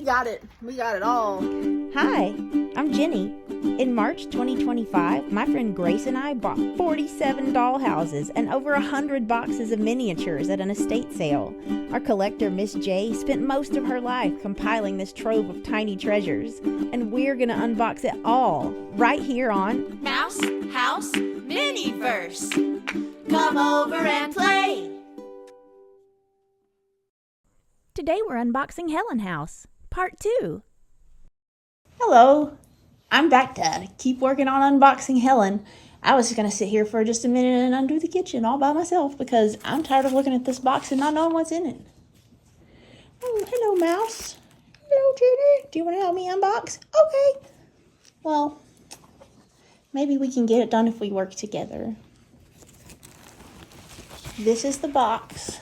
got it. We got it all. Hi, I'm Jenny. In March 2025, my friend Grace and I bought 47 dollhouses and over 100 boxes of miniatures at an estate sale. Our collector, Miss J, spent most of her life compiling this trove of tiny treasures, and we're gonna unbox it all right here on Mouse House Miniverse. Come over and play. Today we're unboxing Helen House, Part 2. Hello, I'm back to keep working on unboxing Helen. I was going to sit here for just a minute and undo the kitchen all by myself because I'm tired of looking at this box and not knowing what's in it. Oh, hello, Mouse. Hello, Jenny. Do you want to help me unbox? Okay. Well, maybe we can get it done if we work together. This is the box.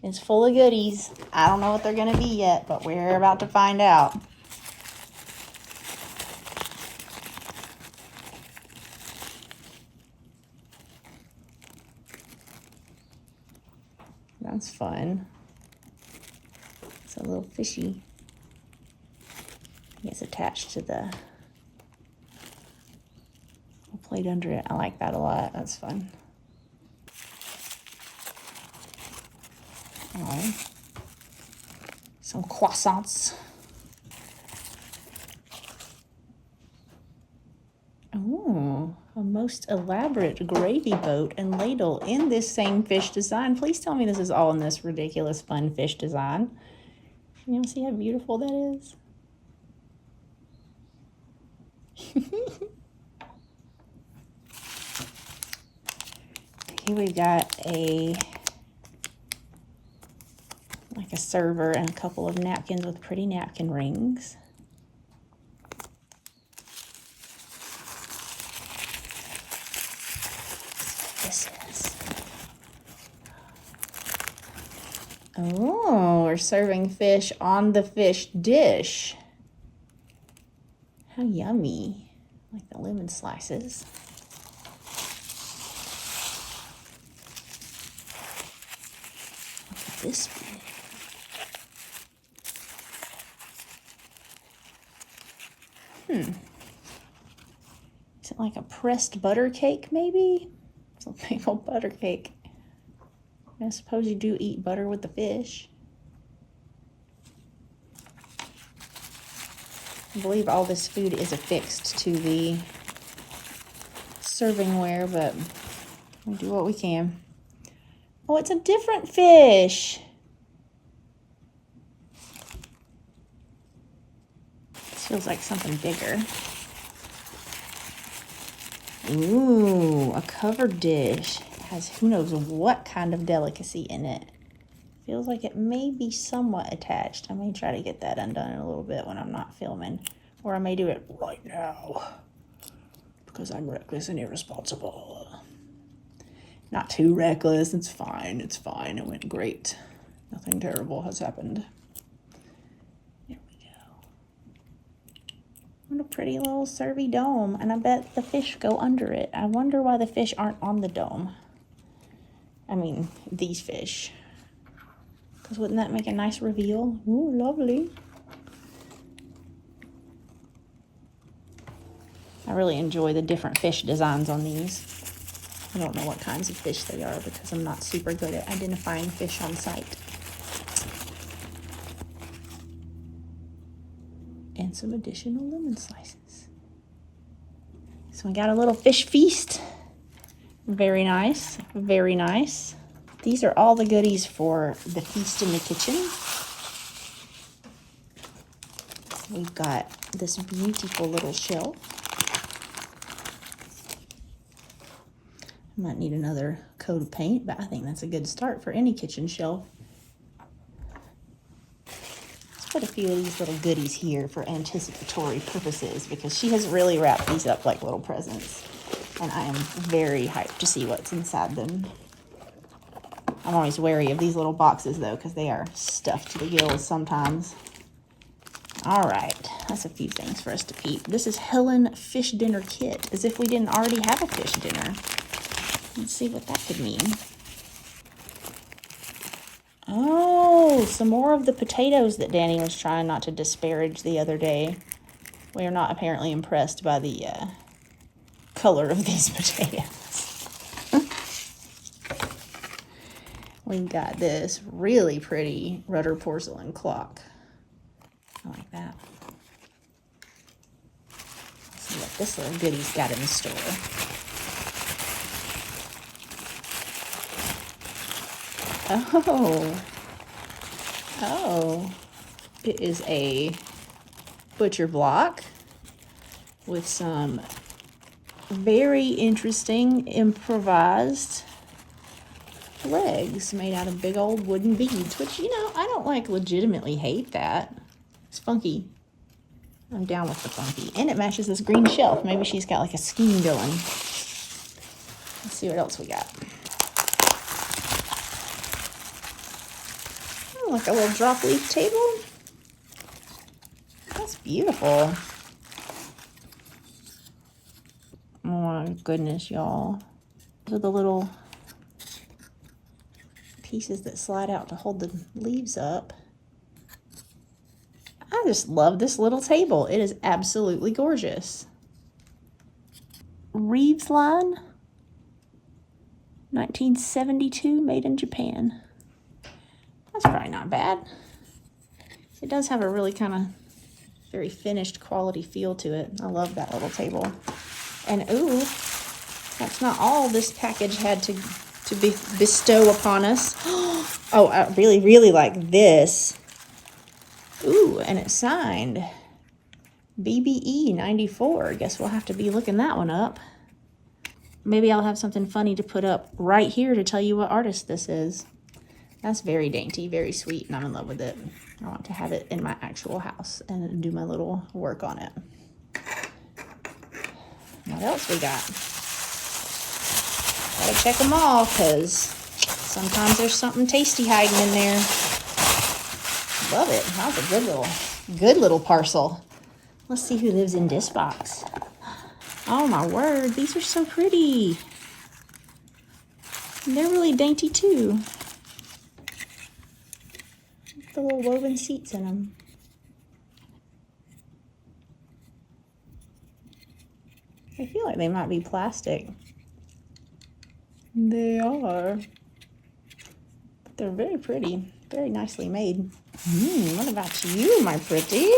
It's full of goodies. I don't know what they're going to be yet, but we're about to find out. That's fun. It's a little fishy. It's attached to the plate under it. I like that a lot. That's fun. Oh, some croissants. Oh, a most elaborate gravy boat and ladle in this same fish design. Please tell me this is all in this ridiculous fun fish design. You know, see how beautiful that is? Here we've got a server and a couple of napkins with pretty napkin rings. This is. Oh, we're serving fish on the fish dish. How yummy. Like the lemon slices. Look at this one. Is it like a pressed butter cake, maybe? It's a big old butter cake. I suppose you do eat butter with the fish. I believe all this food is affixed to the servingware, but we do what we can. Oh, it's a different fish. This feels like something bigger. Ooh, a covered dish. It has who knows what kind of delicacy in it. Feels like it may be somewhat attached. I may try to get that undone in a little bit when I'm not filming. Or I may do it right now. Because I'm reckless and irresponsible. Not too reckless. It's fine. It's fine. It went great. Nothing terrible has happened. There we go. What a pretty little servy dome. And I bet the fish go under it. I wonder why the fish aren't on the dome. I mean, these fish. Because wouldn't that make a nice reveal? Ooh, lovely. I really enjoy the different fish designs on these. I don't know what kinds of fish they are because I'm not super good at identifying fish on sight. And some additional lemon slices. So we got a little fish feast. Very nice, very nice. These are all the goodies for the feast in the kitchen. We've got this beautiful little shelf. I might need another coat of paint, but I think that's a good start for any kitchen shelf. Let's put a few of these little goodies here for anticipatory purposes because she has really wrapped these up like little presents. And I am very hyped to see what's inside them. I'm always wary of these little boxes though because they are stuffed to the gills sometimes. All right, that's a few things for us to peep. This is Helen Fish Dinner Kit, as if we didn't already have a fish dinner. Let's see what that could mean. Oh, Oh, some more of the potatoes that Danny was trying not to disparage the other day. We are not apparently impressed by the color of these potatoes. We've got this really pretty Rutter porcelain clock. I like that. Let's see what this little goodie's got in store. Oh, it is a butcher block with some very interesting improvised legs made out of big old wooden beads, which, you know, I don't like legitimately hate that. It's funky. I'm down with the funky. And it matches this green shelf. Maybe she's got like a scheme going. Let's see what else we got. Oh, like a little drop leaf table. That's beautiful. Oh my goodness, y'all. Those are the little pieces that slide out to hold the leaves up. I just love this little table. It is absolutely gorgeous. Reeves line, 1972, made in Japan. That's probably not bad. It does have a really kind of very finished quality feel to it. I love that little table. And ooh, that's not all this package had to bestow upon us. Oh, I really, really like this. Ooh, and it's signed BBE 94. Guess we'll have to be looking that one up. Maybe I'll have something funny to put up right here to tell you what artist this is. That's very dainty, very sweet, and I'm in love with it. I want to have it in my actual house and do my little work on it. What else we got? Gotta check them all, because sometimes there's something tasty hiding in there. Love it. That was a good little parcel. Let's see who lives in this box. Oh my word, these are so pretty. And they're really dainty too. The little woven seats in them. I feel like they might be plastic. They are. But they're very pretty. Very nicely made. What about you, my pretty?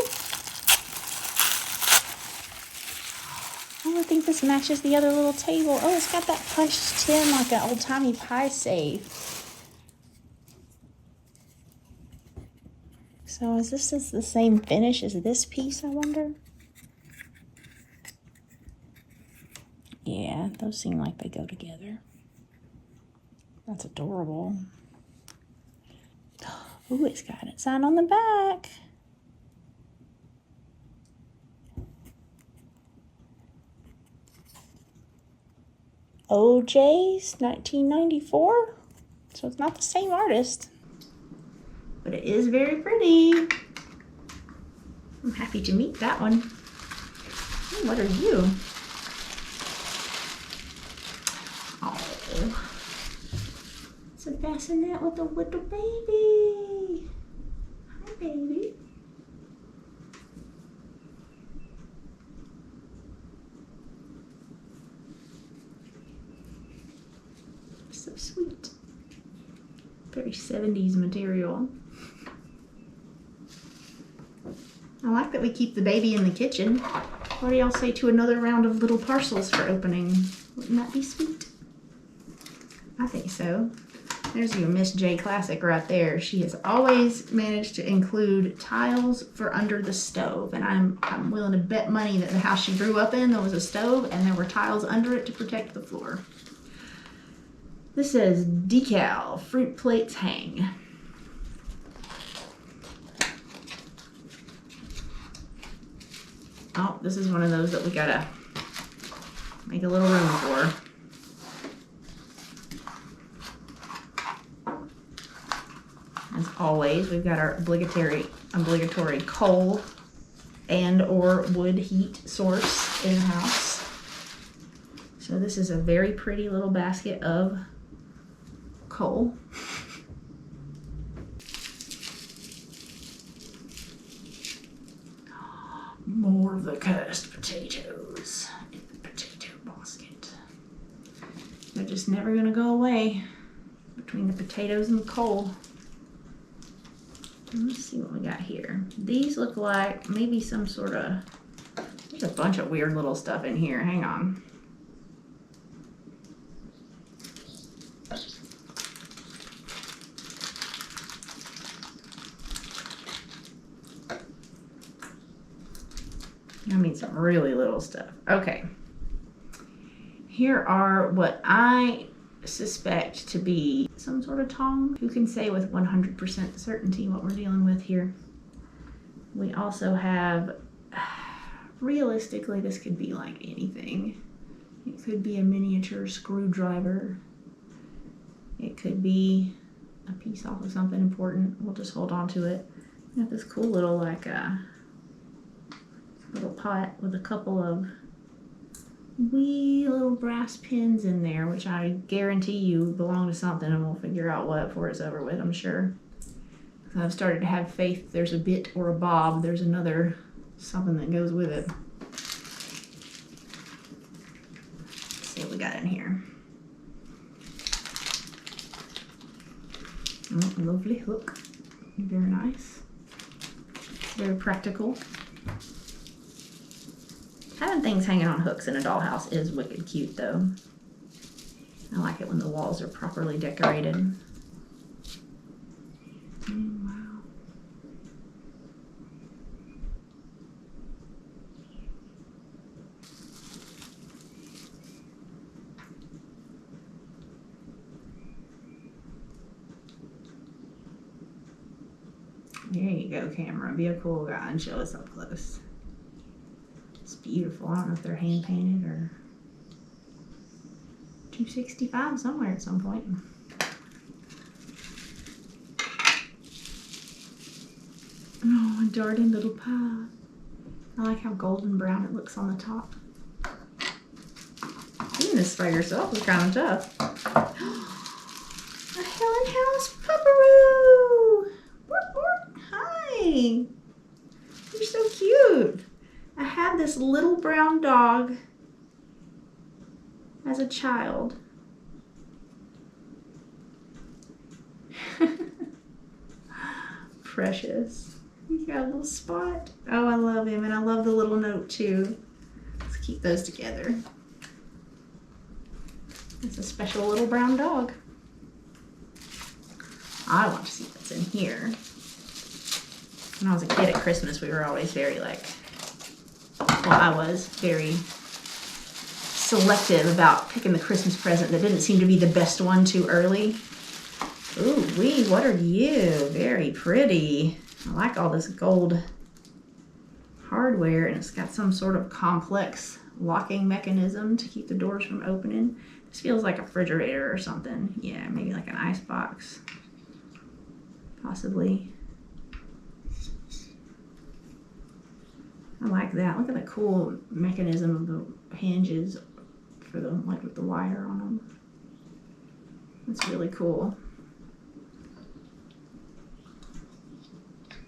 Oh, I think this matches the other little table. Oh, it's got that punched tin like an old-timey pie safe. So is this the same finish as this piece, I wonder? Yeah, those seem like they go together. That's adorable. Ooh, it's got it signed on the back. OJ's 1994. So it's not the same artist. But it is very pretty. I'm happy to meet that one. Ooh, what are you? Oh. It's a bassinet with a little baby. Hi, baby. So sweet. Very 70s material. I like that we keep the baby in the kitchen. What do y'all say to another round of little parcels for opening? Wouldn't that be sweet? I think so. There's your Miss J classic right there. She has always managed to include tiles for under the stove. And I'm willing to bet money that the house she grew up in, there was a stove and there were tiles under it to protect the floor. This says decal, fruit plates hang. Oh, this is one of those that we gotta make a little room for. As always, we've got our obligatory coal and or wood heat source in the house. So this is a very pretty little basket of coal. More of the cursed potatoes in the potato basket. They're just never gonna go away between the potatoes and the coal. Let's see what we got here. These look like maybe some sort of, there's a bunch of weird little stuff in here. Hang on. I mean, some really little stuff. Okay. Here are what I suspect to be some sort of tongs. Who can say with 100% certainty what we're dealing with here? We also have, realistically, this could be like anything. It could be a miniature screwdriver. It could be a piece off of something important. We'll just hold on to it. We got this cool little like little pot with a couple of wee little brass pins in there, which I guarantee you belong to something, and we'll figure out what before it's over with, I'm sure. I've started to have faith there's a bit or a bob, there's another something that goes with it. Let's see what we got in here. Oh, a lovely hook. Very nice. Very practical. Having things hanging on hooks in a dollhouse is wicked cute though. I like it when the walls are properly decorated. Wow. There you go, camera. Be a cool guy and show us up close. It's beautiful. I don't know if they're hand painted or $265 somewhere at some point. Oh, a darting little pie. I like how golden brown it looks on the top. Doing this by yourself is kind of tough. A Helen House pupperoo! Hi! You're so cute. I had this little brown dog as a child. Precious. He's got a little spot. Oh, I love him, and I love the little note too. Let's keep those together. It's a special little brown dog. I want to see what's in here. When I was a kid at Christmas, we were always very I was very selective about picking the Christmas present that didn't seem to be the best one too early. Ooh wee, what are you? Very pretty. I like all this gold hardware, and it's got some sort of complex locking mechanism to keep the doors from opening. This feels like a refrigerator or something. Yeah, maybe like an ice box. Possibly. I like that. Look at the cool mechanism of the hinges for the, like with the wire on them. That's really cool.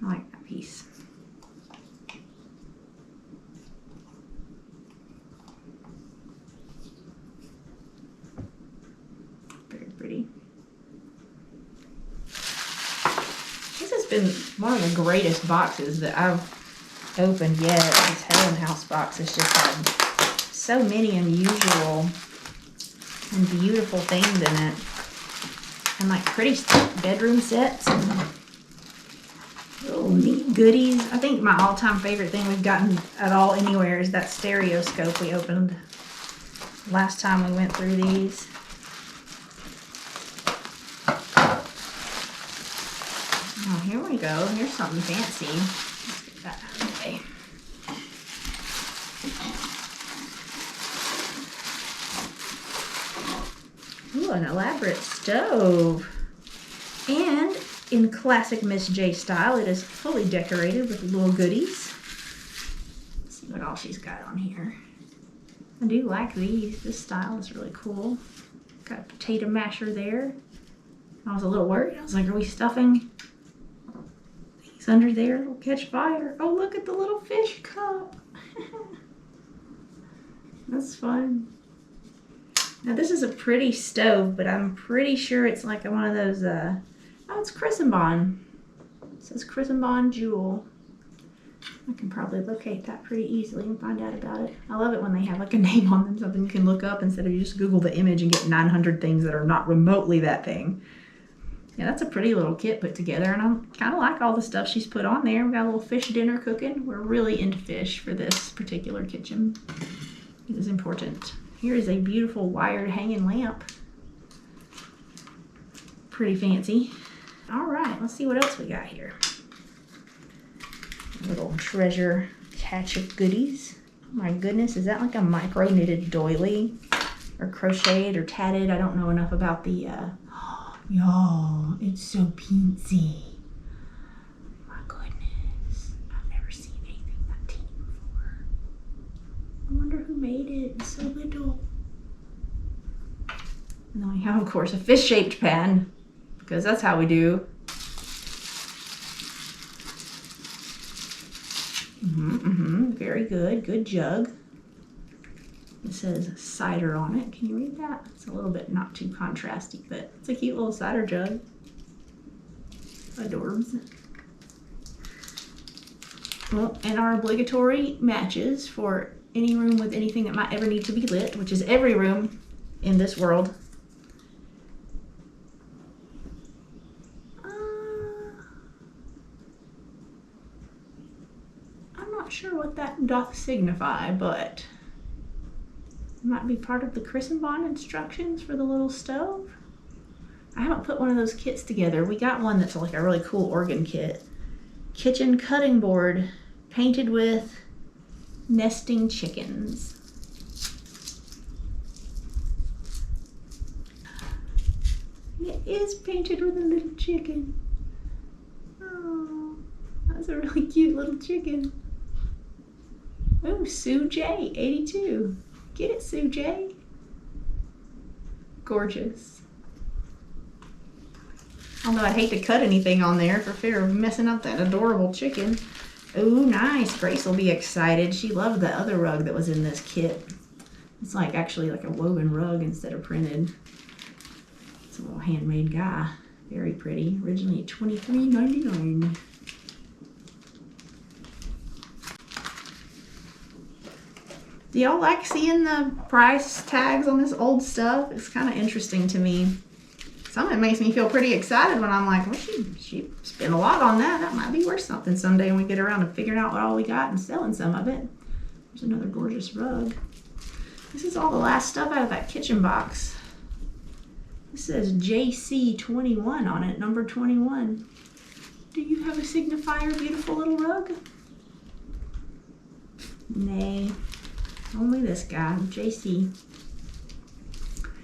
I like that piece. Very pretty. This has been one of the greatest boxes that I've opened yet. This Helen House box has just had so many unusual and beautiful things in it, and like pretty bedroom sets and little neat goodies. I think my all-time favorite thing we've gotten at all anywhere is that stereoscope we opened last time we went through these. Oh, here we go. Here's something fancy. Let's get that out of the way. Ooh, an elaborate stove. And in classic Miss J style, it is fully decorated with little goodies. Let's see what all she's got on here. I do like these. This style is really cool. Got a potato masher there. I was a little worried. I was like, are we stuffing these sticks under there will catch fire. Oh, look at the little fish cup. That's fun. Now this is a pretty stove, but I'm pretty sure it's like one of those, oh, it's Christenbond. It says Christenbond Jewel. I can probably locate that pretty easily and find out about it. I love it when they have like a name on them, something you can look up instead of you just Google the image and get 900 things that are not remotely that thing. Yeah, that's a pretty little kit put together, and I kind of like all the stuff she's put on there. We got a little fish dinner cooking. We're really into fish for this particular kitchen. It is important. Here is a beautiful wired hanging lamp. Pretty fancy. All right, let's see what else we got here. Little treasure catch of goodies. Oh my goodness, is that like a micro knitted doily or crocheted or tatted? I don't know enough about the y'all, it's so teensy. My goodness, I've never seen anything that teeny before. I wonder who made it. It's so little. And then we have, of course, a fish-shaped pan, because that's how we do. Very good. Good jug. It says cider on it. Can you read that? It's a little bit not too contrasty, but it's a cute little cider jug. Adorbs. Well, and our obligatory matches for any room with anything that might ever need to be lit, which is every room in this world. Sure what that doth signify, but it might be part of the Christenbond instructions for the little stove. I haven't put one of those kits together. We got one that's like a really cool organ kit. Kitchen cutting board painted with nesting chickens. It is painted with a little chicken. Oh, that's a really cute little chicken. Oh, Sue J, 82. Get it, Sue J. Gorgeous. Although I'd hate to cut anything on there for fear of messing up that adorable chicken. Oh, nice. Grace will be excited. She loved the other rug that was in this kit. It's like actually like a woven rug instead of printed. It's a little handmade guy. Very pretty. Originally $23.99. Do y'all like seeing the price tags on this old stuff? It's kind of interesting to me. Some of it makes me feel pretty excited when I'm like, well, she spent a lot on that. That might be worth something someday when we get around to figuring out what all we got and selling some of it. There's another gorgeous rug. This is all the last stuff out of that kitchen box. This says JC21 on it, number 21. Do you have a signifier, beautiful little rug? Nay. Only this guy, JC.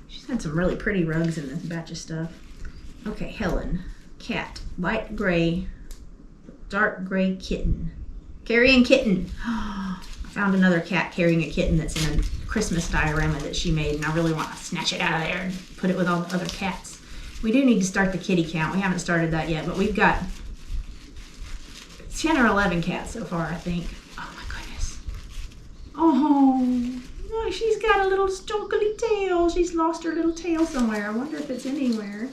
She's had some really pretty rugs in this batch of stuff. Okay, Helen. Cat. Light gray. Dark gray kitten. Carrying kitten. I found another cat carrying a kitten that's in a Christmas diorama that she made, and I really want to snatch it out of there and put it with all the other cats. We do need to start the kitty count. We haven't started that yet, but we've got 10 or 11 cats so far, I think. Oh, look, she's got a little stonkily tail. She's lost her little tail somewhere. I wonder if it's anywhere.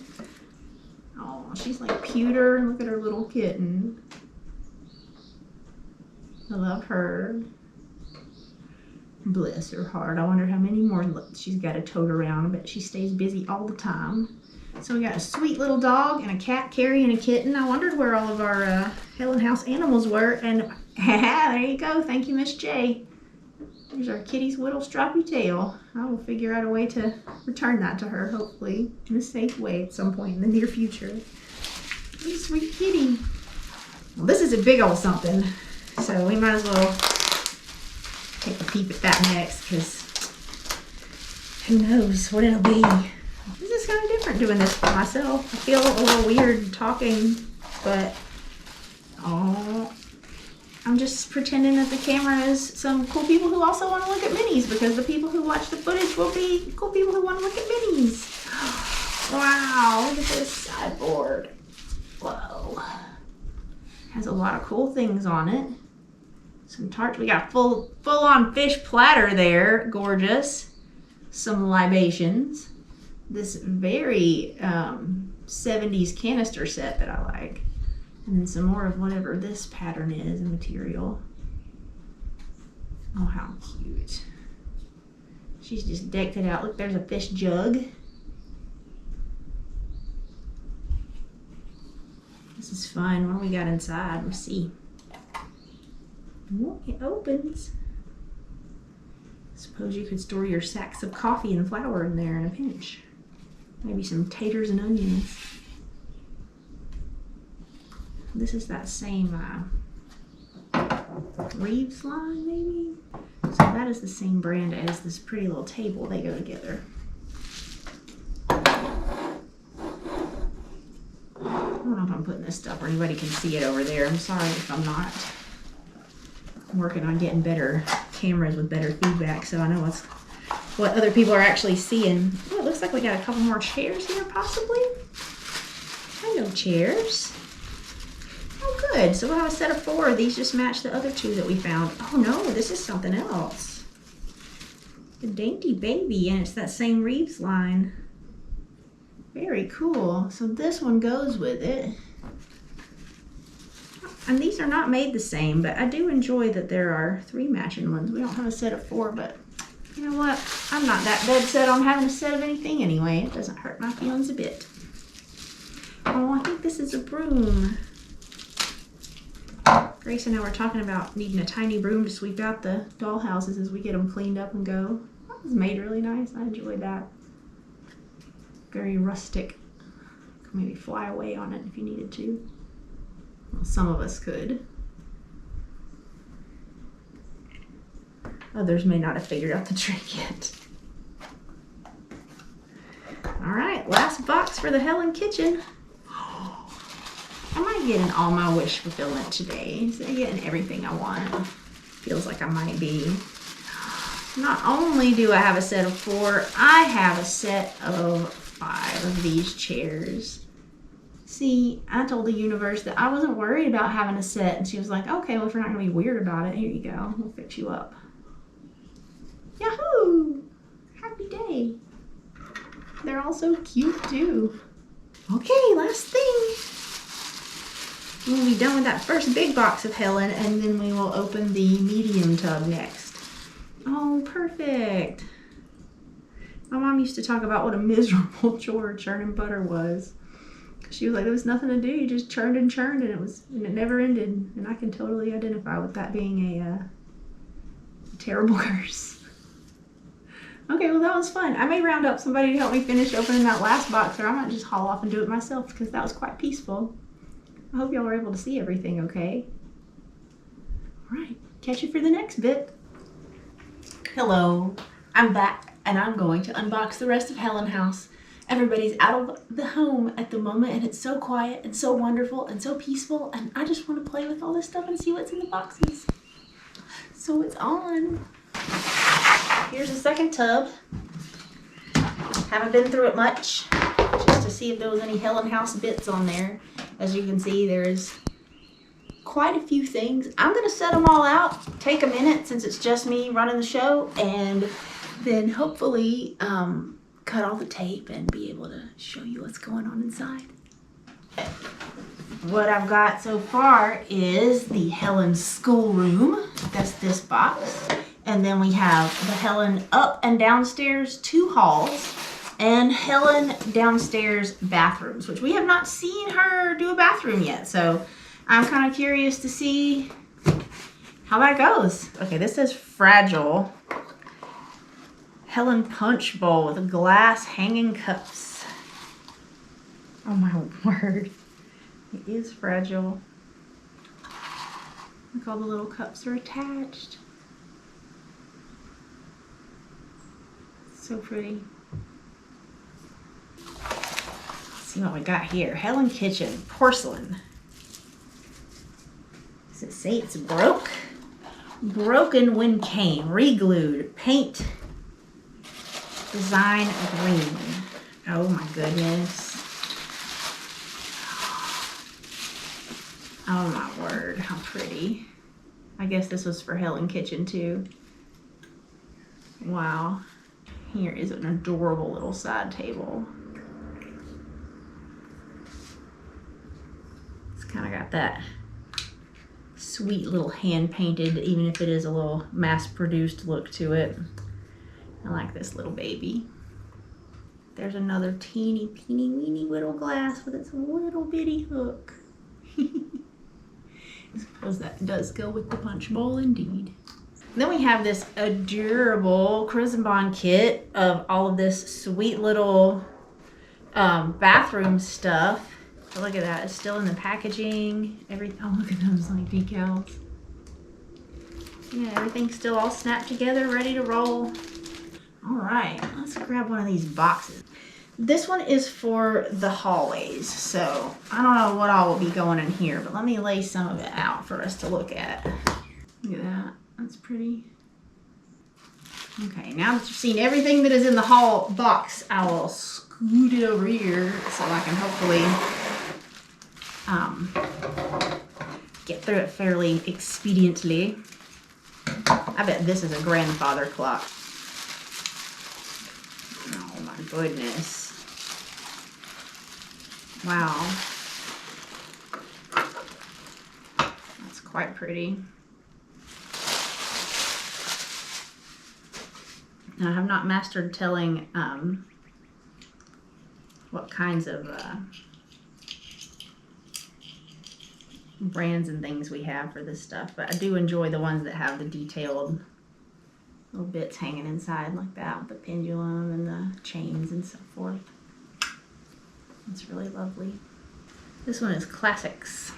Oh, she's like pewter. Look at her little kitten. I love her. Bless her heart. I wonder how many more she's got to tote around. I bet she stays busy all the time. So we got a sweet little dog and a cat carrying a kitten. I wondered where all of our Helen House animals were. And there you go. Thank you, Miss J. There's our kitty's little stripy tail. I will figure out a way to return that to her, hopefully, in a safe way at some point in the near future. Hey, sweet kitty. Well, this is a big old something, so we might as well take a peep at that next, because who knows what it'll be. This is kind of different doing this for myself. I feel a little weird talking, but oh. I'm just pretending that the camera is some cool people who also want to look at minis, because the people who watch the footage will be cool people who want to look at minis. Wow, look at this sideboard. Whoa. Has a lot of cool things on it. Some tarts. We got a full-on fish platter there. Gorgeous. Some libations. This very 70s canister set that I like. And then some more of whatever this pattern is and material. Oh, how cute. She's just decked it out. Look, there's a fish jug. This is fun. What do we got inside? Let's see. Oh, it opens. Suppose you could store your sacks of coffee and flour in there in a pinch. Maybe some taters and onions. This is that same Reeves line, maybe? So that is the same brand as this pretty little table. They go together. I don't know if I'm putting this stuff where anybody can see it over there. I'm sorry if I'm not. I'm working on getting better cameras with better feedback, so I know what other people are actually seeing. Oh, it looks like we got a couple more chairs here, possibly. Hello, chairs. Oh, good. So we'll have a set of 4. These just match the other 2 that we found. Oh, no, this is something else. The Dainty Baby, and it's that same Reeves line. Very cool. So this one goes with it. And these are not made the same, but I do enjoy that there are 3 matching ones. We don't have a set of 4, but you know what? I'm not that dead set on having a set of anything anyway. It doesn't hurt my feelings a bit. Oh, I think this is a broom. Grace and I were talking about needing a tiny broom to sweep out the doll houses as we get them cleaned up and go. That was made really nice. I enjoyed that. Very rustic. Could maybe fly away on it if you needed to. Well, some of us could. Others may not have figured out the trick yet. All right, last box for the Helen kitchen. I might get an all my wish fulfillment today. So I'm getting everything I want. Feels like I might be. Not only do I have a set of 4, I have a set of 5 of these chairs. See, I told the universe that I wasn't worried about having a set, and she was like, okay, well, if you're not going to be weird about it, here you go. We'll fix you up. Yahoo! Happy day. They're all so cute, too. Okay, last thing. We'll be done with that first big box of Helen, and then we will open the medium tub next. Oh, perfect. My mom used to talk about what a miserable chore churning butter was. She was like, there was nothing to do. You just churned and churned, and it never ended. And I can totally identify with that being a terrible curse. Okay, well, that was fun. I may round up somebody to help me finish opening that last box, or I might just haul off and do it myself because that was quite peaceful. I hope y'all were able to see everything okay. All right, catch you for the next bit. Hello, I'm back, and I'm going to unbox the rest of Helen House. Everybody's out of the home at the moment, and it's so quiet and so wonderful and so peaceful, and I just want to play with all this stuff and see what's in the boxes. So it's on. Here's the second tub. Haven't been through it much, just to see if there was any Helen House bits on there. As you can see, there's quite a few things. I'm going to set them all out, take a minute since it's just me running the show, and then hopefully cut all the tape and be able to show you what's going on inside. What I've got so far is the Helen schoolroom. That's this box. And then we have the Helen up and downstairs 2 halls and Helen downstairs bathrooms, which we have not seen her do a bathroom yet. So I'm kind of curious to see how that goes. Okay, this says fragile. Helen punch bowl with glass hanging cups. Oh my word. It is fragile. Look, all the little cups are attached. So pretty. Let's see what we got here. Helen Kitchen, porcelain. Does it say it's broke? Broken when came, re-glued, paint, design green. Oh my goodness. Oh my word, how pretty. I guess this was for Helen Kitchen too. Wow. Here is an adorable little side table. It's kind of got that sweet little hand painted, even if it is a little mass produced look to it. I like this little baby. There's another teeny weeny little glass with its little bitty hook. I suppose that does go with the punch bowl indeed. Then we have this adorable Crimson Bond kit of all of this sweet little bathroom stuff. So look at that, it's still in the packaging. Everything, oh look at those like decals. Yeah, everything's still all snapped together, ready to roll. All right, let's grab one of these boxes. This one is for the hallways, so I don't know what all will be going in here, but let me lay some of it out for us to look at. Look at that, that's pretty. Okay, now that you've seen everything that is in the hall box, I will scoot it over here so I can hopefully get through it fairly expediently. I bet this is a grandfather clock. Oh my goodness. Wow. That's quite pretty. And I have not mastered telling what kinds of brands and things we have for this stuff, but I do enjoy the ones that have the detailed little bits hanging inside like that with the pendulum and the chains and so forth. It's really lovely. This one is Classics.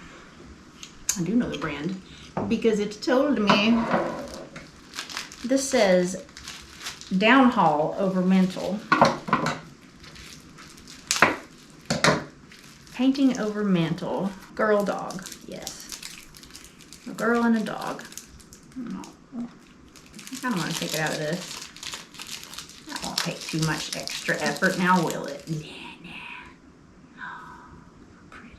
I do know the brand because it told me. This says downhaul over mantle. Painting over mantle. Girl dog. Yes. A girl and a dog. Oh, I kind of want to take it out of this. That won't take too much extra effort now, will it? Nah. Oh, pretty.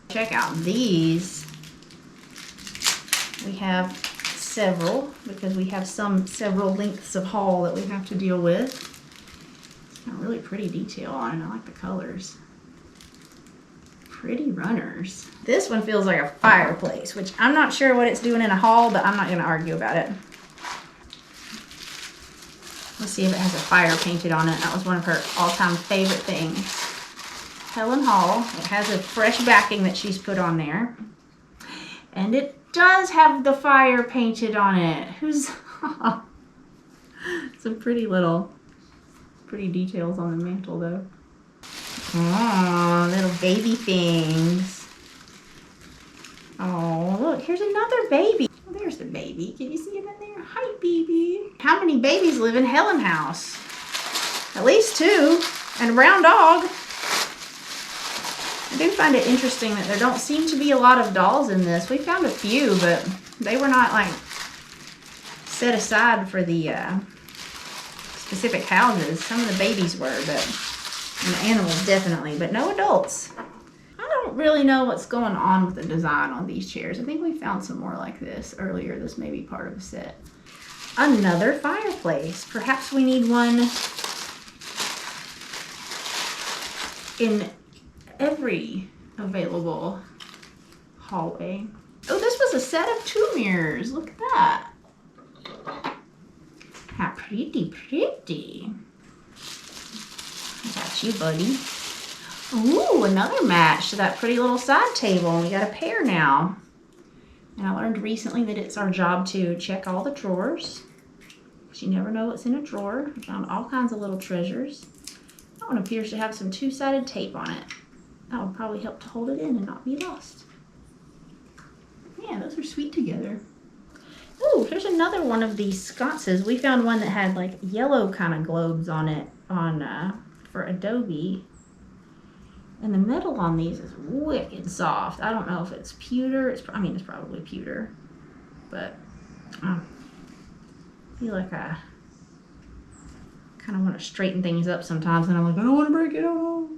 Check out these. We have several because we have several lengths of haul that we have to deal with. It's got really pretty detail on it. I like the colors. Pretty runners. This one feels like a fireplace, which I'm not sure what it's doing in a hall, but I'm not going to argue about it. Let's see if it has a fire painted on it. That was one of her all-time favorite things. Helen Hall. It has a fresh backing that she's put on there. And it does have the fire painted on it. Who's some pretty details on the mantle though. Oh, little baby things. Oh, look, here's another baby. Oh, there's the baby. Can you see him in there? Hi, baby. How many babies live in Helen House? At least 2. And a brown dog. I do find it interesting that there don't seem to be a lot of dolls in this. We found a few, but they were not like set aside for the specific houses. Some of the babies were, but and the animals definitely, but no adults. I don't really know what's going on with the design on these chairs. I think we found some more like this earlier. This may be part of the set. Another fireplace. Perhaps we need one in every available hallway. Oh, this was a set of 2 mirrors. Look at that. How pretty. Got you, buddy. Ooh, another match to that pretty little side table. We got a pair now. And I learned recently that it's our job to check all the drawers. Because you never know what's in a drawer. I found all kinds of little treasures. That one appears to have some 2-sided tape on it. That would probably help to hold it in and not be lost. Yeah, those are sweet together. Ooh, here's another one of these sconces. We found one that had like yellow kind of globes on it for Adobe. And the metal on these is wicked soft. I don't know if it's pewter. It's probably pewter. But I feel like I kind of want to straighten things up sometimes. And I'm like, I don't want to break it. Oh,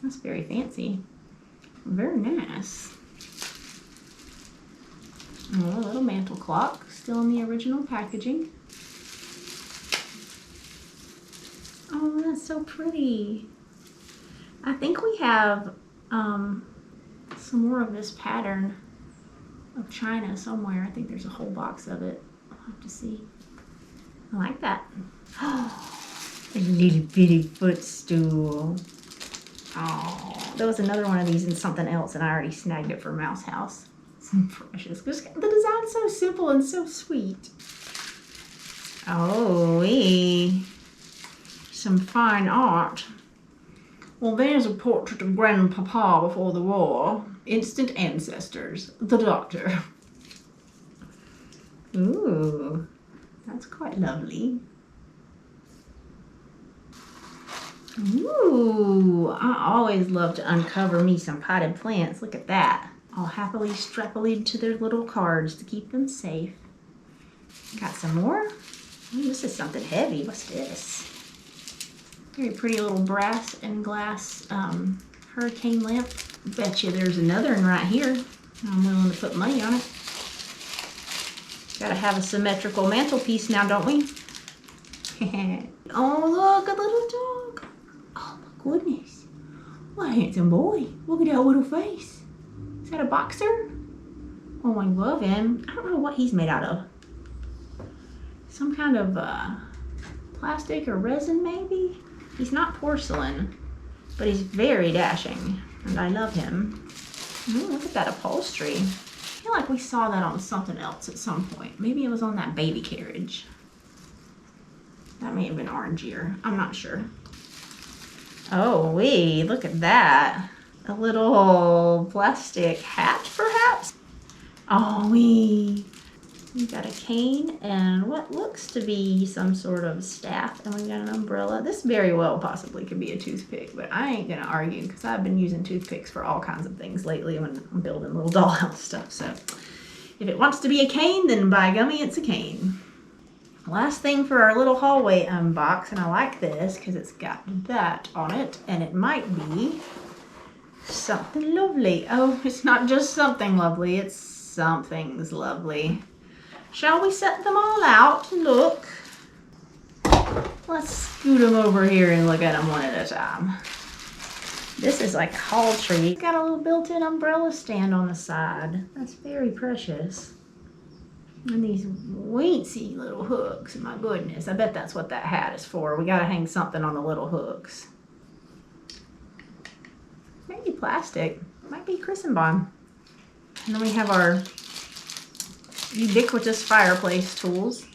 that's very fancy. Very nice. Oh, a little mantle clock, still in the original packaging. Oh, that's so pretty. I think we have some more of this pattern of China somewhere. I think there's a whole box of it. I'll have to see. I like that. Oh, a little bitty footstool. Oh, there was another one of these in something else, and I already snagged it for Mouse House. So precious. The design's so simple and so sweet. Oh, some fine art. Well, there's a portrait of Grandpapa before the war. Instant ancestors. The doctor. Ooh, that's quite lovely. Ooh, I always love to uncover me some potted plants. Look at that. All happily strapped to their little cards to keep them safe. Got some more? Ooh, this is something heavy. What's this? Very pretty little brass and glass hurricane lamp. Bet you there's another one right here. I'm willing to put money on it. Gotta have a symmetrical mantelpiece now, don't we? Oh, look, a little dog. Oh my goodness. What a handsome boy. Look at that little face. Is that a boxer? Oh, I love him. I don't know what he's made out of. Some kind of plastic or resin, maybe? He's not porcelain, but he's very dashing, and I love him. Ooh, look at that upholstery. I feel like we saw that on something else at some point. Maybe it was on that baby carriage. That may have been orangier. I'm not sure. Oh, look at that. A little plastic hat, perhaps? Oh, we got a cane and what looks to be some sort of staff, and we got an umbrella. This very well possibly could be a toothpick, but I ain't gonna argue because I've been using toothpicks for all kinds of things lately when I'm building little dollhouse stuff. So if it wants to be a cane, then by gummy, it's a cane. Last thing for our little hallway unbox, and I like this because it's got that on it, and it might be something lovely. Oh, it's not just something lovely, it's something's lovely. Shall we set them all out to look? Let's scoot them over here and look at them one at a time. This is like hall tree. It's got a little built-in umbrella stand on the side. That's very precious. And these weensy little hooks. My goodness, I bet that's what that hat is for. We gotta hang something on the little hooks. Maybe plastic. Might be Christenbond. And then we have our ubiquitous fireplace tools.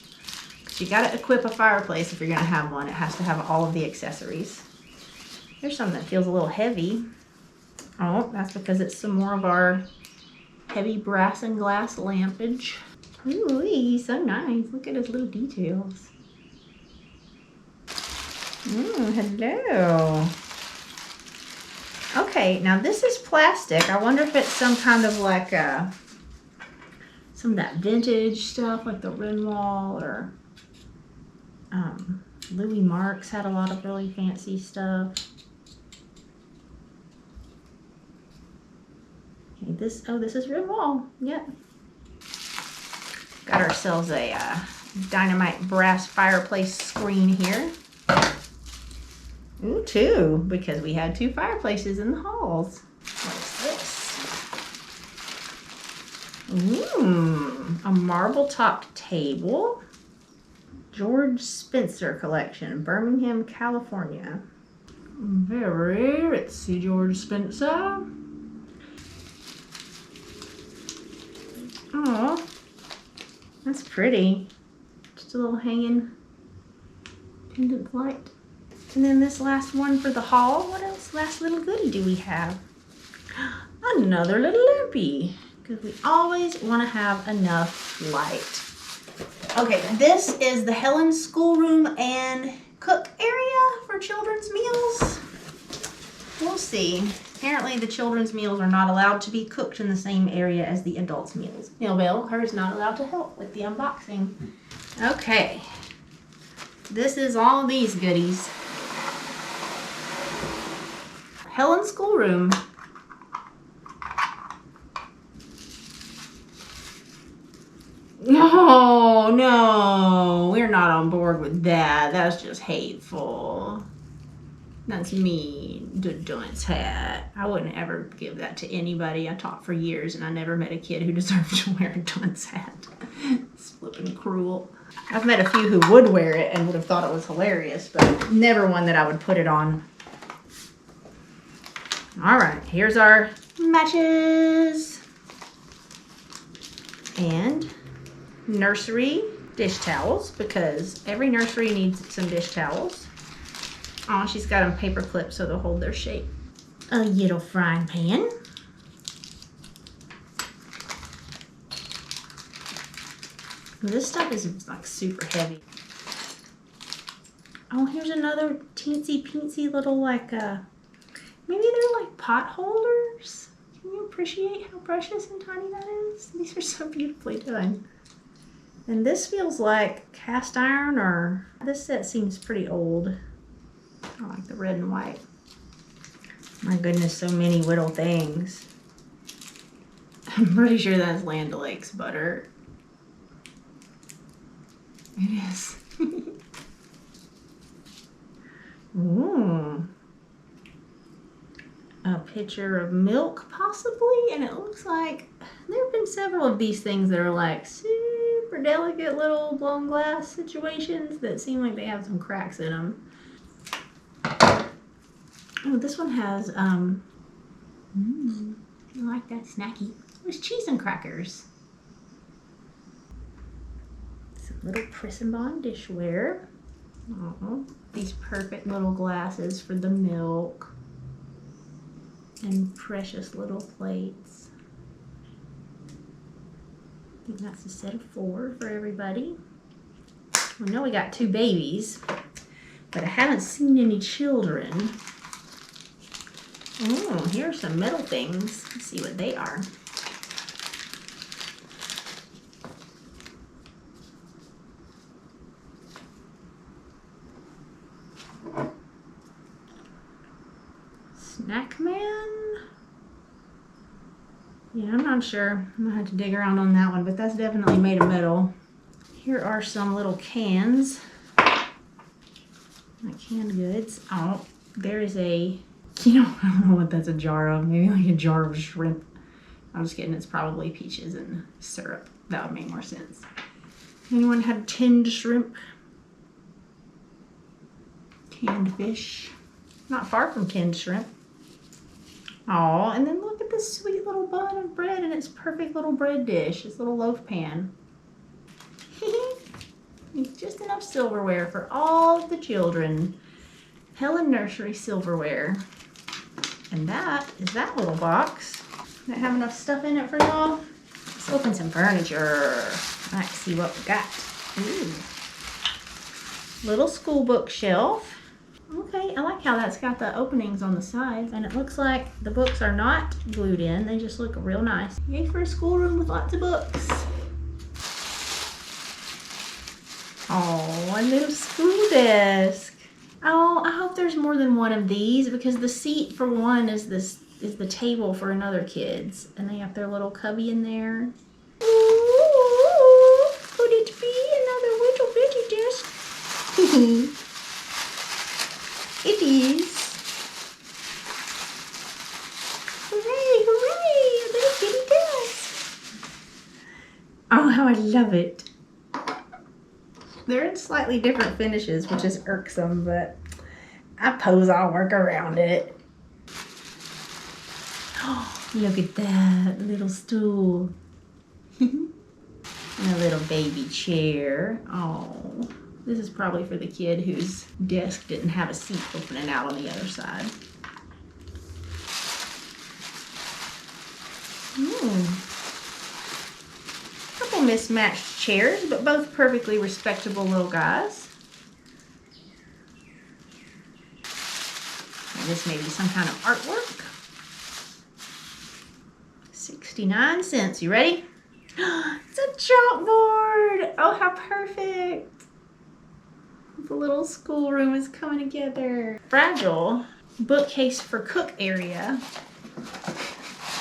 Because you gotta equip a fireplace if you're gonna have one. It has to have all of the accessories. Here's something that feels a little heavy. Oh, that's because it's some more of our heavy brass and glass lampage. Ooh, he's so nice. Look at his little details. Hello. Okay, now this is plastic. I wonder if it's some kind of like some of that vintage stuff, like the Renwall or Louis Marks had a lot of really fancy stuff. Okay, this is Renwall. Yep. Got ourselves a dynamite brass fireplace screen here. Ooh, two, because we had two fireplaces in the halls. What is this? Ooh, a marble-topped table. George Spencer collection, Birmingham, California. Very ritzy, George Spencer. Oh, that's pretty. Just a little hanging pendant light. And then this last one for the hall. What else? Last little goodie do we have? Another little lampy. Because we always want to have enough light. Okay, this is the Helen schoolroom and cook area for children's meals. We'll see. Apparently the children's meals are not allowed to be cooked in the same area as the adults' meals. Millville, hers not allowed to help with the unboxing. Okay. This is all these goodies. Helen schoolroom. No, no, we're not on board with that. That's just hateful. That's mean. The dunce hat. I wouldn't ever give that to anybody. I taught for years and I never met a kid who deserved to wear a dunce hat. It's flipping cruel. I've met a few who would wear it and would have thought it was hilarious, but never one that I would put it on. All right, here's our matches. And nursery dish towels, because every nursery needs some dish towels. Oh, she's got them paper clipped so they'll hold their shape. A little frying pan. This stuff is like super heavy. Oh, here's another teensy peensy little like maybe they're like pot holders. Can you appreciate how precious and tiny that is? These are so beautifully done. And this feels like cast iron, or this set seems pretty old. I like the red and white. My goodness, so many little things. I'm pretty sure that's Land O'Lakes butter. It is. Ooh. A pitcher of milk, possibly, and it looks like there have been several of these things that are like super delicate little blown glass situations that seem like they have some cracks in them. Oh, this one has I like that snacky. There's cheese and crackers. Some little Press and Bond dishware. Oh, these perfect little glasses for the milk. And precious little plates. I think that's a set of 4 for everybody. We know we got 2 babies, but I haven't seen any children. Oh, here are some metal things. Let's see what they are. Snack Man? Yeah, I'm not sure. I'm gonna have to dig around on that one, but that's definitely made of metal. Here are some little cans. Like canned goods. Oh, there is a, I don't know what that's a jar of. Maybe like a jar of shrimp. I'm just kidding. It's probably peaches and syrup. That would make more sense. Anyone had tinned shrimp? Canned fish. Not far from canned shrimp. Oh, and then look at this sweet little bun of bread and its perfect little bread dish, this little loaf pan. Just enough silverware for all of the children. Helen Nursery silverware. And that is that little box. Does it have enough stuff in it for y'all? Let's open some furniture. Let's see what we got. Ooh. Little school bookshelf. Okay, I like how that's got the openings on the sides, and it looks like the books are not glued in. They just look real nice. Yay for a schoolroom with lots of books. Oh, a little school desk. Oh, I hope there's more than one of these, because the seat for one is the table for another kid's, and they have their little cubby in there. Ooh, could it be another little bitty desk? It is. Hooray, hooray, a little kitty desk. Oh, how I love it. They're in slightly different finishes, which is irksome, but I suppose I'll work around it. Oh, look at that little stool. And a little baby chair. Oh. This is probably for the kid whose desk didn't have a seat opening out on the other side. Couple mismatched chairs, but both perfectly respectable little guys. And this may be some kind of artwork. 69 cents. You ready? It's a chalkboard. Oh, how perfect. The little schoolroom is coming together. Fragile bookcase for cook area.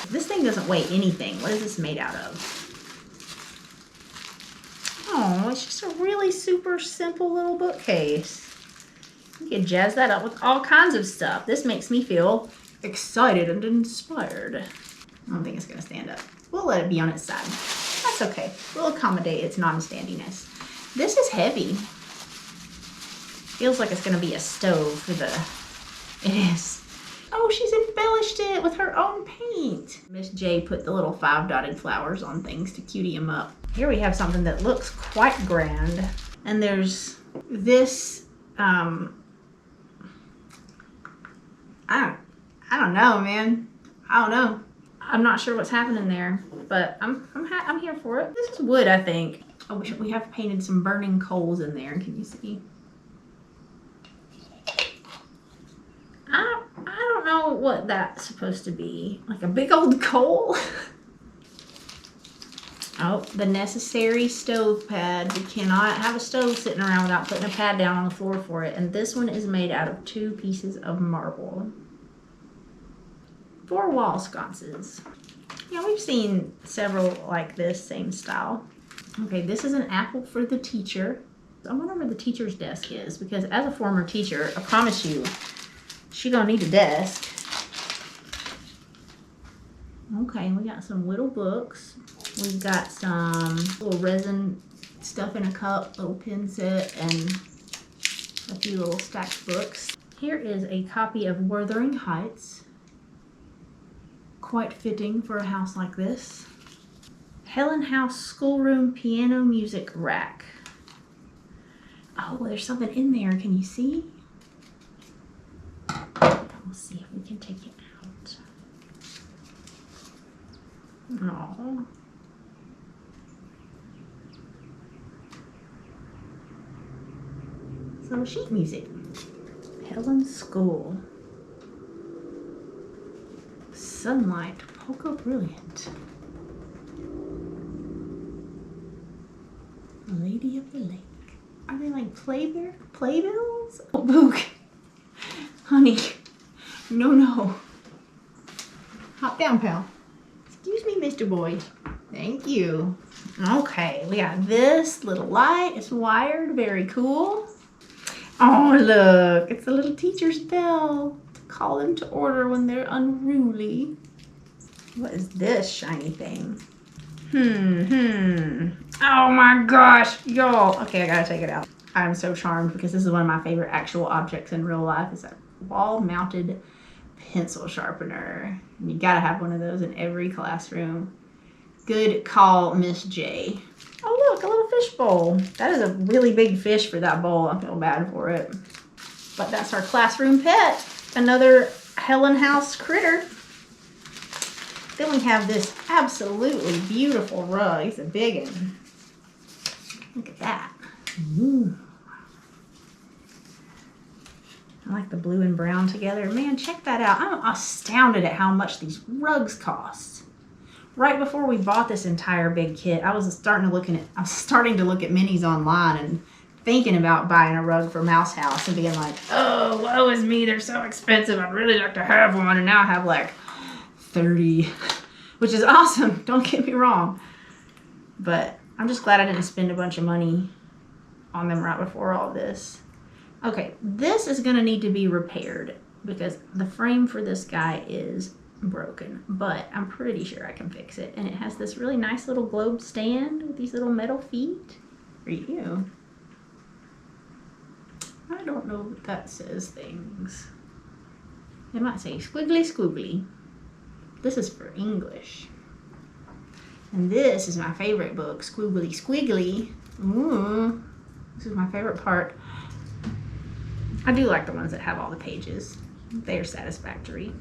This thing doesn't weigh anything. What is this made out of? it's just a really super simple little bookcase. You can jazz that up with all kinds of stuff. This makes me feel excited and inspired. I don't think it's gonna stand up. We'll let it be on its side. That's okay. We'll accommodate its non-standiness. This is heavy. Feels like it's gonna be a stove for the, it is. Oh, she's embellished it with her own paint. Miss J put the little 5-dotted flowers on things to cutie them up. Here we have something that looks quite grand. And there's this, I don't know, man. I don't know. I'm not sure what's happening there, but I'm here for it. This is wood, I think. Oh, we have painted some burning coals in there. Can you see? I don't know what that's supposed to be. Like a big old coal? Oh, the necessary stove pad. We cannot have a stove sitting around without putting a pad down on the floor for it. And this one is made out of 2 pieces of marble. 4 wall sconces. Yeah, we've seen several like this, same style. Okay, this is an apple for the teacher. I wonder where the teacher's desk is, because as a former teacher, I promise you, she gonna need a desk. Okay, we got some little books. We've got some little resin stuff in a cup, little pin set, and a few little stacked books. Here is a copy of Wuthering Heights. Quite fitting for a house like this. Helen House schoolroom piano music rack. Oh, there's something in there. Can you see? We'll see if we can take it out. No. Some sheet music. Helen's School. Sunlight, Polka Brilliant. Lady of the Lake. Are they like playbills? Oh, Boog. Honey. No. Hop down, pal. Excuse me, Mr. Boy. Thank you. Okay, we got this little light. It's wired. Very cool. Oh, look. It's a little teacher's bell. Call them to order when they're unruly. What is this shiny thing? Oh my gosh, y'all. Okay, I gotta take it out. I'm so charmed because this is one of my favorite actual objects in real life. Is that wall-mounted pencil sharpener. And you gotta have one of those in every classroom. Good call, Miss J. Oh look, a little fish bowl. That is a really big fish for that bowl. I feel bad for it. But that's our classroom pet. Another Helen House critter. Then we have this absolutely beautiful rug. It's a big one. Look at that. Ooh. I like the blue and brown together. Man, check that out. I'm astounded at how much these rugs cost. Right before we bought this entire big kit, I was starting to look at minis online and thinking about buying a rug for Mouse House and being like, oh, woe is me, they're so expensive. I'd really like to have one. And now I have like 30, which is awesome. Don't get me wrong. But I'm just glad I didn't spend a bunch of money on them right before all this. Okay, this is gonna need to be repaired because the frame for this guy is broken, but I'm pretty sure I can fix it. And it has this really nice little globe stand with these little metal feet for you. I don't know if that says things. It might say squiggly squiggly. This is for English. And this is my favorite book, Squiggly Squiggly. Ooh, this is my favorite part. I do like the ones that have all the pages. They are satisfactory.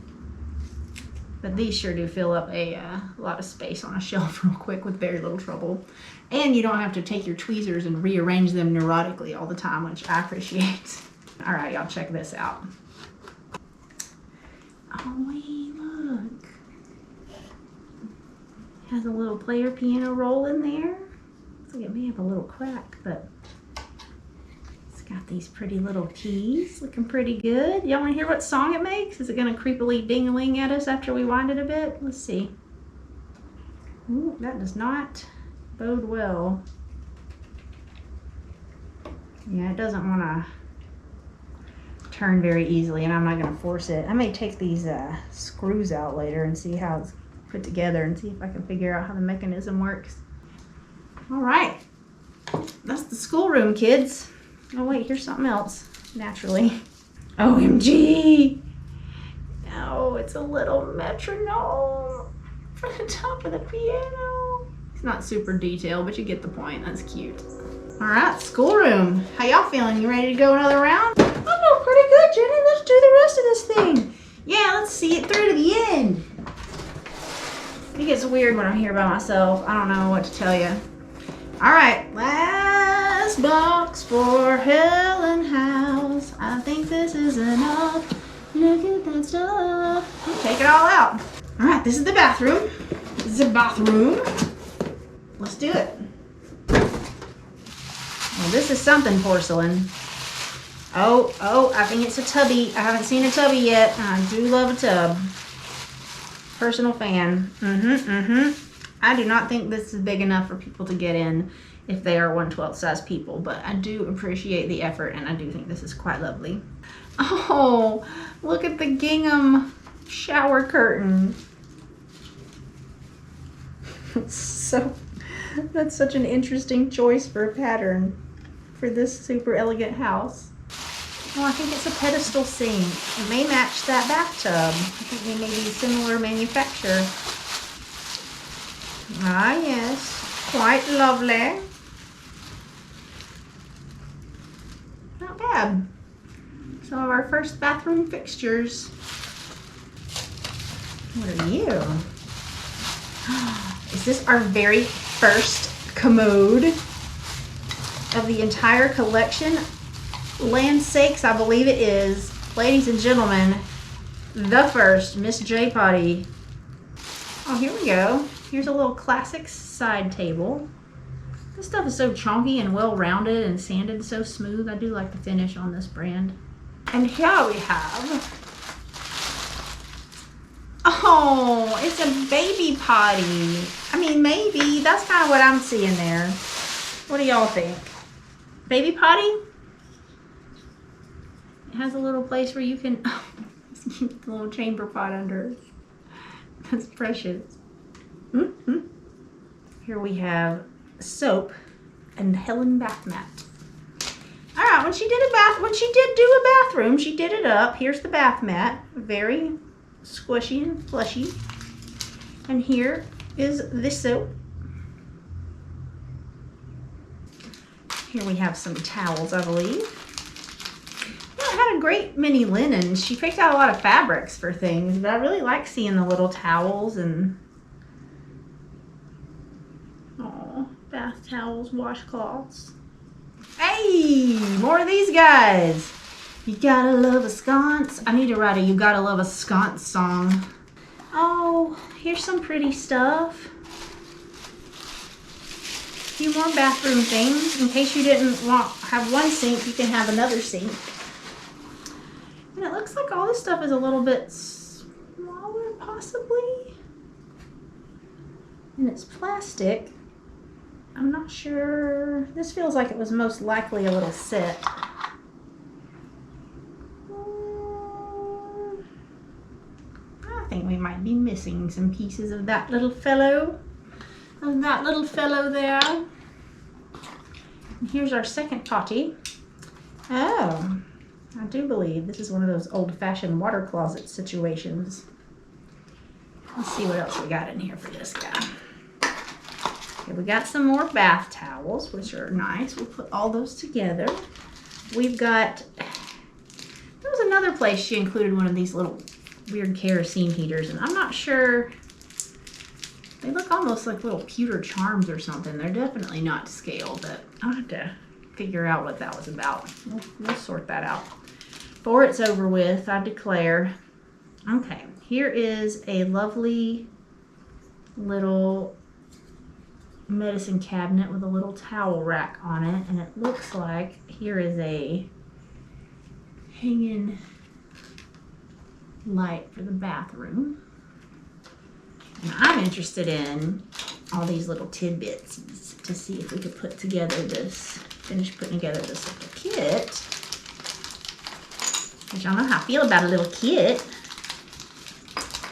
But these sure do fill up a lot of space on a shelf real quick with very little trouble. And you don't have to take your tweezers and rearrange them neurotically all the time, which I appreciate. All right, y'all, check this out. Oh, wait, look. Has a little player piano roll in there. Looks like it may have a little crack, but it's got these pretty little keys. Looking pretty good. Y'all want to hear what song it makes? Is it going to creepily ding-a-ling at us after we wind it a bit? Let's see. Ooh, that does not bode well. Yeah, it doesn't want to turn very easily, and I'm not going to force it. I may take these screws out later and see how it's put together and see if I can figure out how the mechanism works. All right, that's the schoolroom, kids. Oh wait, here's something else, naturally. OMG! Oh, it's a little metronome for the top of the piano. It's not super detailed, but you get the point. That's cute. All right, schoolroom. How y'all feeling? You ready to go another round? I know pretty good, Jenny. Let's do the rest of this thing. Yeah, let's see it through to the end. It gets weird when I'm here by myself. I don't know what to tell you. All right, last box for Helen House. I think this is enough. Look at that stuff. Take it all out. All right, this is the bathroom. This is the bathroom. Let's do it. Well, this is something porcelain. Oh, I think it's a tubby. I haven't seen a tubby yet. I do love a tub. Personal fan. I do not think this is big enough for people to get in if they are 1/12 size people, but I do appreciate the effort, and I do think this is quite lovely. Oh, look at the gingham shower curtain. That's such an interesting choice for a pattern for this super elegant house. Oh, I think it's a pedestal sink. It may match that bathtub. I think they may be similar manufacturer. Ah, yes. Quite lovely. Not bad. Some of our first bathroom fixtures. What are you? Is this our very first commode of the entire collection? Land's sakes, I believe it is. Ladies and gentlemen, the first Miss J Potty. Oh, here we go. Here's a little classic side table. This stuff is so chunky and well rounded and sanded so smooth. I do like the finish on this brand. And here we have, oh, it's a baby potty. I mean, maybe that's kind of what I'm seeing there. What do y'all think? Baby potty? It has a little place where you can, oh, keep the little chamber pot under. That's precious. Here we have soap and Helen bath mat. All right, when she did do a bathroom, she did it up. Here's the bath mat, very squishy and flushy. And here is the soap. Here we have some towels, I believe. Yeah, I had a great mini linen. She picked out a lot of fabrics for things, but I really like seeing the little towels and bath towels, washcloths. Hey, more of these guys. You gotta love a sconce. I need to write a you gotta love a sconce song. Oh, here's some pretty stuff. A few more bathroom things. In case you didn't have one sink, you can have another sink. And it looks like all this stuff is a little bit smaller, possibly. And it's plastic. I'm not sure. This feels like it was most likely a little set. I think we might be missing some pieces of that little fellow. There. And here's our second potty. Oh, I do believe this is one of those old-fashioned water closet situations. Let's see what else we got in here for this guy. Okay, we got some more bath towels, which are nice. We'll put all those together. We've got, there was another place she included one of these little weird kerosene heaters, and I'm not sure, they look almost like little pewter charms or something. They're definitely not to scale, but I'll have to figure out what that was about. We'll sort that out. Before it's over with, I declare. Okay, here is a lovely little medicine cabinet with a little towel rack on it, and it looks like here is a hanging light for the bathroom. And I'm interested in all these little tidbits to see if we could put together this finished putting together this little kit. Because y'all know how I feel about a little kit.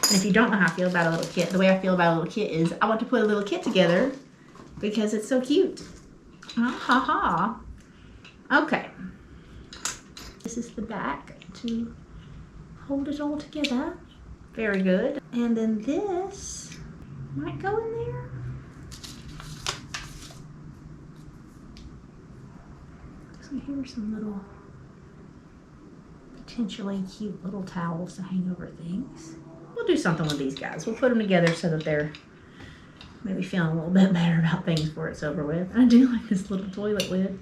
And if you don't know how I feel about a little kit, the way I feel about a little kit is I want to put a little kit together because it's so cute. Ah, ha, ha. Okay. This is the back to hold it all together. Very good. And then this might go in there. So here's some little potentially cute little towels to hang over things. We'll do something with these guys. We'll put them together so that they're maybe feeling a little bit better about things before it's over with. I do like this little toilet lid.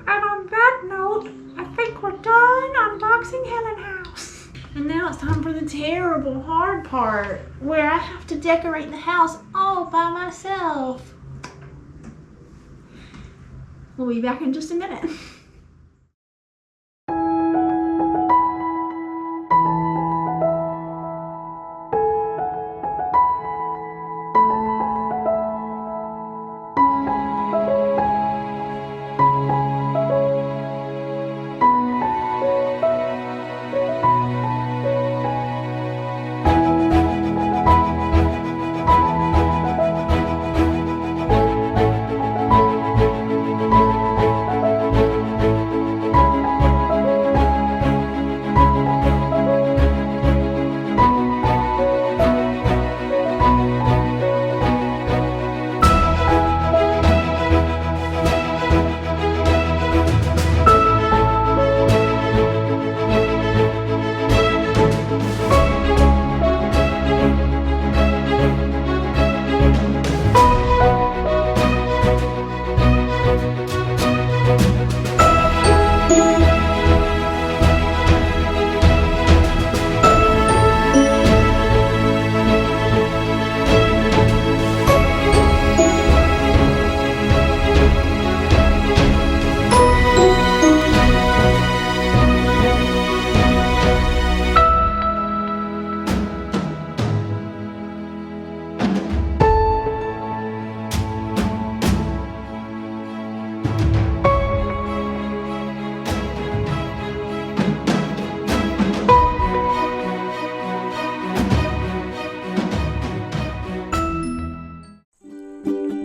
And on that note, I think we're done unboxing Helen House. And now it's time for the terrible hard part, where I have to decorate the house all by myself. We'll be back in just a minute.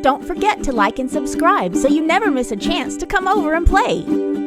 Don't forget to like and subscribe so you never miss a chance to come over and play.